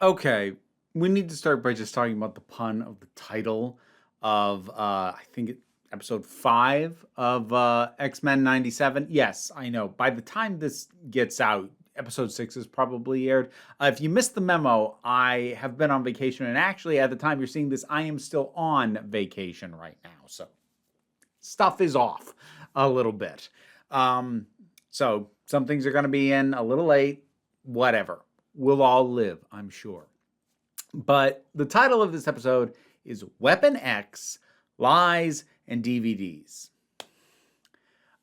Okay, we need to start by just talking about the pun of the title of I think episode 5 of X-Men 97. Yes, I know. By the time this gets out, episode 6 is probably aired. If you missed the memo, I have been on vacation, and actually at the time you're seeing this, I am still on vacation right now. So stuff is off a little bit. Um, so some things are going to be in a little late, whatever. We'll all live, I'm sure. But the title of this episode is Weapon X, Lies, and DVDs.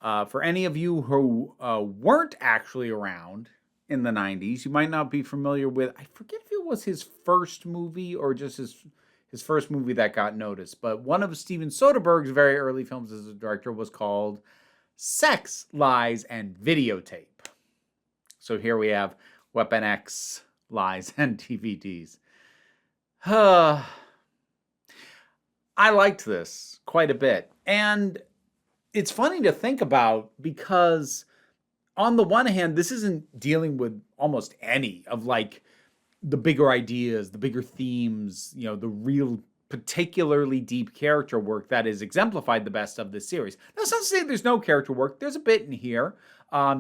For any of you who weren't actually around in the 90s, you might not be familiar with, I forget if it was his first movie or just his first movie that got noticed, but one of Steven Soderbergh's very early films as a director was called Sex, Lies, and Videotape. So here we have Weapon X, Lies, and DVDs. I liked this quite a bit. And it's funny to think about because, on the one hand, this isn't dealing with almost any of like the bigger ideas, the bigger themes, the real particularly deep character work that is exemplified the best of this series. That's not to say there's no character work. There's a bit in here.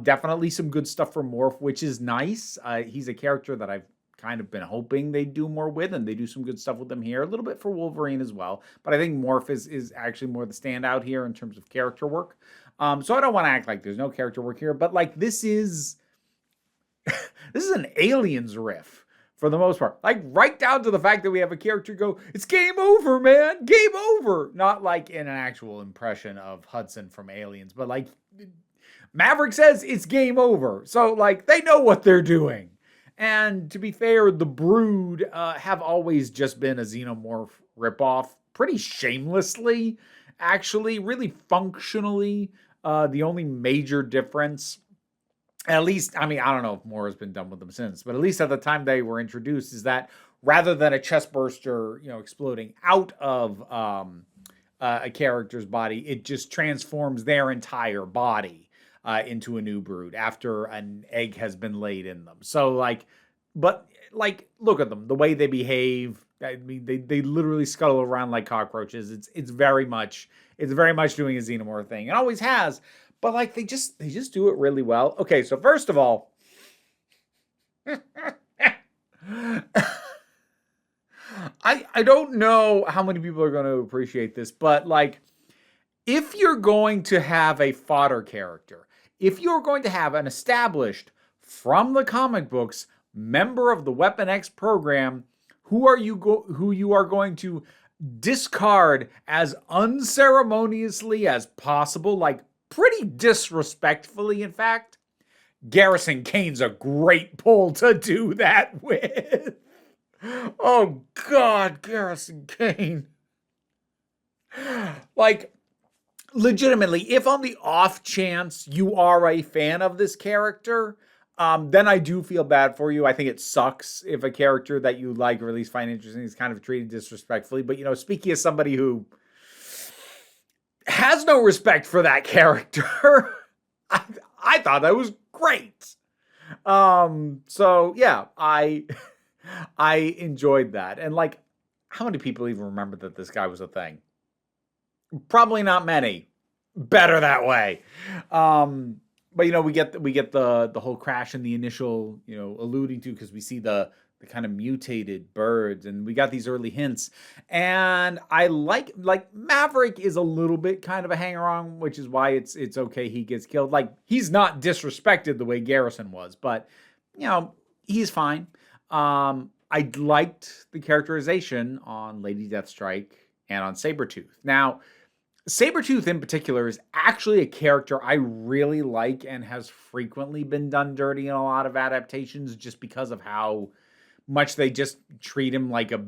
Definitely some good stuff for Morph, which is nice. He's a character that I've kind of been hoping they'd do more with, and they do some good stuff with him here. A little bit for Wolverine as well, but I think Morph is actually more the standout here in terms of character work. So I don't want to act like there's no character work here, but like this is this is an Aliens riff for the most part. Like right down to the fact that we have a character go, "It's game over, man, game over." Not like in an actual impression of Hudson from Aliens, but like Maverick says it's game over. So like they know what they're doing. And to be fair, the Brood have always just been a Xenomorph ripoff, pretty shamelessly, actually, really functionally. The only major difference, at least, I mean, I don't know if more has been done with them since, but at least at the time they were introduced, is that rather than a chest burster, exploding out of a character's body, it just transforms their entire body into a new brood after an egg has been laid in them. So like, but like, look at them, the way they behave. I mean, they literally scuttle around like cockroaches. It's very much doing a Xenomorph thing. It always has, but like they just do it really well. Okay, so first of all, I don't know how many people are going to appreciate this, but like, if you're going to have a fodder character, if you're going to have an established from the comic books member of the Weapon X program, who you are going to discard as unceremoniously as possible, like pretty disrespectfully, in fact, Garrison Kane's a great pull to do that with. Oh God, Garrison Kane. Like, legitimately, if on the off chance you are a fan of this character, then I do feel bad for you. I think it sucks if a character that you like or at least find interesting is kind of treated disrespectfully. But, speaking as somebody who has no respect for that character, I thought that was great. So yeah, I enjoyed that. And like, how many people even remember that this guy was a thing? Probably not many. Better that way. But we get the whole crash in the initial, alluding to, because we see the kind of mutated birds, and we got these early hints. And I like Maverick is a little bit kind of a hanger-on, which is why it's okay he gets killed. Like, he's not disrespected the way Garrison was, but he's fine. I liked the characterization on Lady Deathstrike and on Sabretooth. Now, Sabretooth in particular is actually a character I really like and has frequently been done dirty in a lot of adaptations just because of how much they just treat him like a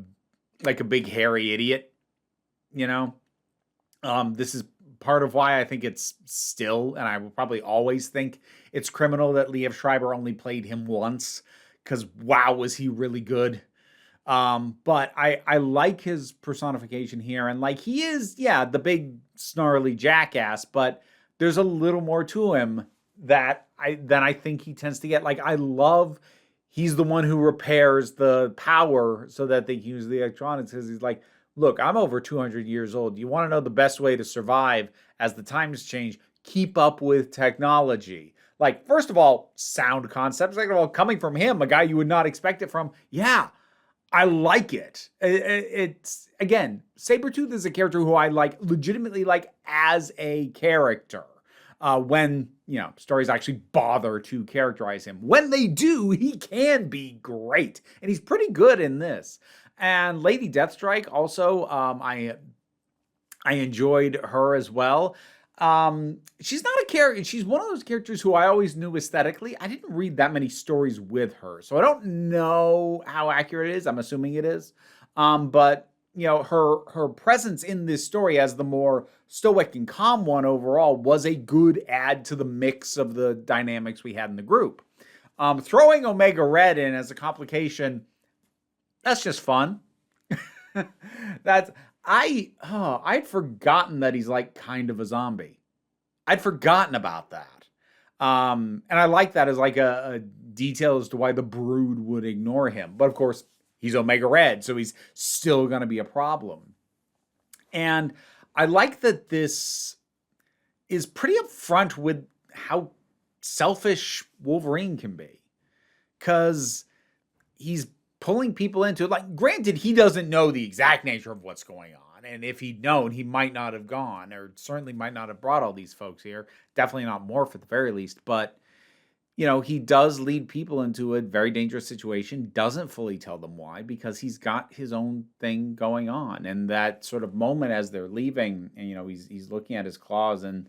big hairy idiot, This is part of why I think it's still, and I will probably always think it's criminal that Liev Schreiber only played him once, because wow, was he really good. But I like his personification here, and like, he is, the big snarly jackass, but there's a little more to him than I think he tends to get. Like, I love he's the one who repairs the power so that they can use the electronics, because he's like, look, I'm over 200 years old. You want to know the best way to survive as the times change? Keep up with technology. Like, first of all, sound concept. Second of all, coming from him, a guy you would not expect it from. Yeah, I like it. It's, again, Sabretooth is a character who I like, legitimately like as a character. When, stories actually bother to characterize him. When they do, he can be great. And he's pretty good in this. And Lady Deathstrike also, I enjoyed her as well. She's not a character. She's one of those characters who I always knew aesthetically. I didn't read that many stories with her, so I don't know how accurate it is. I'm assuming it is. But her presence in this story as the more stoic and calm one overall was a good add to the mix of the dynamics we had in the group. Throwing Omega Red in as a complication, that's just fun. I'd forgotten that he's like kind of a zombie. I'd forgotten about that. And I like that as like a detail as to why the Brood would ignore him. But of course, he's Omega Red, so he's still going to be a problem. And I like that this is pretty upfront with how selfish Wolverine can be. Because he's pulling people into it. Like, granted, he doesn't know the exact nature of what's going on. And if he'd known, he might not have gone, or certainly might not have brought all these folks here. Definitely not Morph at the very least. But, he does lead people into a very dangerous situation, doesn't fully tell them why, because he's got his own thing going on. And that sort of moment as they're leaving, and, he's looking at his claws, and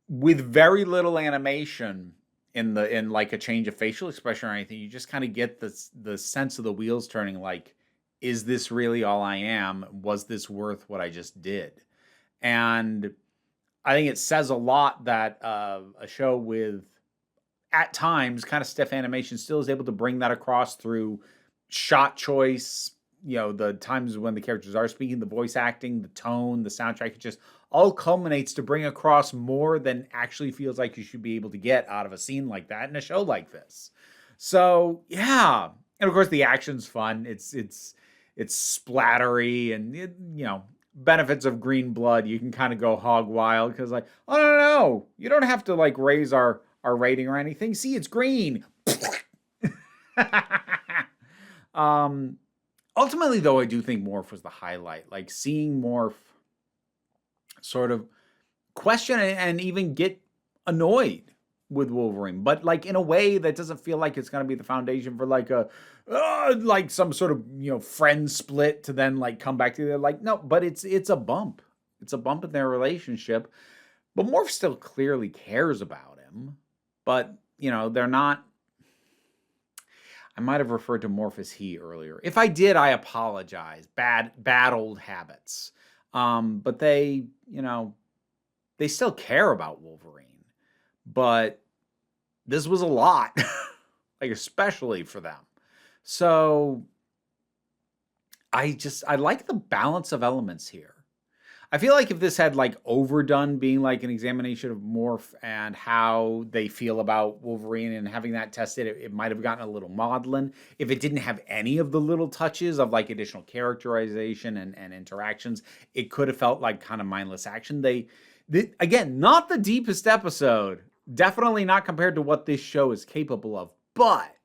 with very little animation, in like a change of facial expression or anything, you just kind of get the sense of the wheels turning, like, is this really all I am? Was this worth what I just did? And I think it says a lot that a show with, at times, kind of stiff animation still is able to bring that across through shot choice, the times when the characters are speaking, the voice acting, the tone, the soundtrack. It just all culminates to bring across more than actually feels like you should be able to get out of a scene like that in a show like this. So, yeah. And of course, the action's fun. It's splattery, and, benefits of green blood. You can kind of go hog wild because, like, oh, no, you don't have to, like, raise our rating or anything. See, it's green. Ultimately, though, I do think Morph was the highlight. Like, seeing Morph sort of question and even get annoyed with Wolverine, but like in a way that doesn't feel like it's going to be the foundation for like like some sort of friend split to then like come back together. Like, no, but it's a bump. It's a bump in their relationship. But Morph still clearly cares about him. But they're not. I might have referred to Morph as he earlier. If I did, I apologize. Bad old habits. But they, they still care about Wolverine. But this was a lot, like especially for them. So I like the balance of elements here. I feel like if this had like overdone being like an examination of Morph and how they feel about Wolverine and having that tested, it might have gotten a little maudlin. If it didn't have any of the little touches of like additional characterization and interactions, it could have felt like kind of mindless action. They again, not the deepest episode, definitely not compared to what this show is capable of, but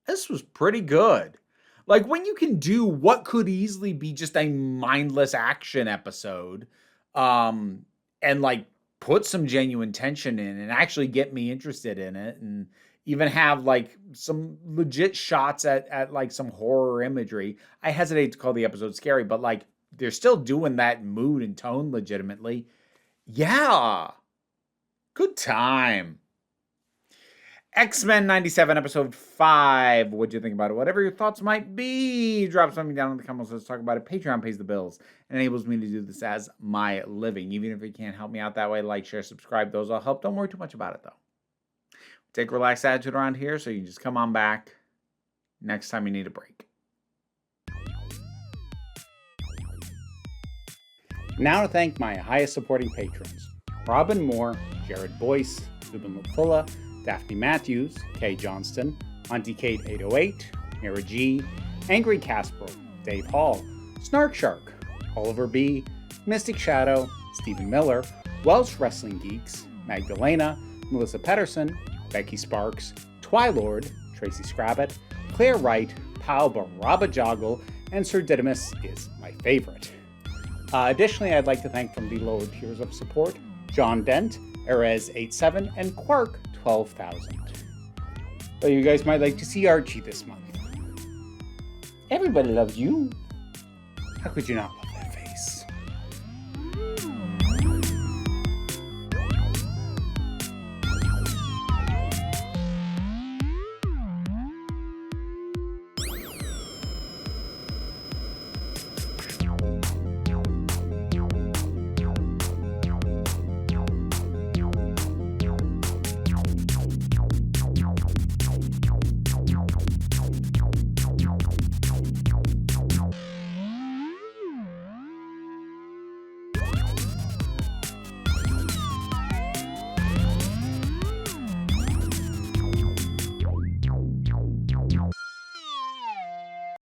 this was pretty good. Like, when you can do what could easily be just a mindless action episode, and like put some genuine tension in and actually get me interested in it, and even have like some legit shots at like some horror imagery. I hesitate to call the episode scary, but like they're still doing that mood and tone legitimately. Yeah. Good time. X-Men 97, episode 5. What'd you think about it? Whatever your thoughts might be, drop something down in the comments. Let's talk about it. Patreon pays the bills and enables me to do this as my living. Even if you can't help me out that way, like, share, subscribe. Those all help. Don't worry too much about it, though. Take a relaxed attitude around here, so you can just come on back next time you need a break. Now to thank my highest supporting patrons: Robin Moore, Jared Boyce, Ruben Lupula, Daphne Matthews, Kay Johnston, Auntie Kate 808, Mira G, Angry Casper, Dave Hall, Snark Shark, Oliver B, Mystic Shadow, Stephen Miller, Welsh Wrestling Geeks, Magdalena, Melissa Pedersen, Becky Sparks, Twilord, Tracy Scrabbit, Claire Wright, Pal Baraba Joggle, and Sir Didymus is my favorite. Additionally, I'd like to thank from the lower tiers of support, John Dent, Erez87, and Quark 12,000. But you guys might like to see Archie this month. Everybody loves you. How could you not love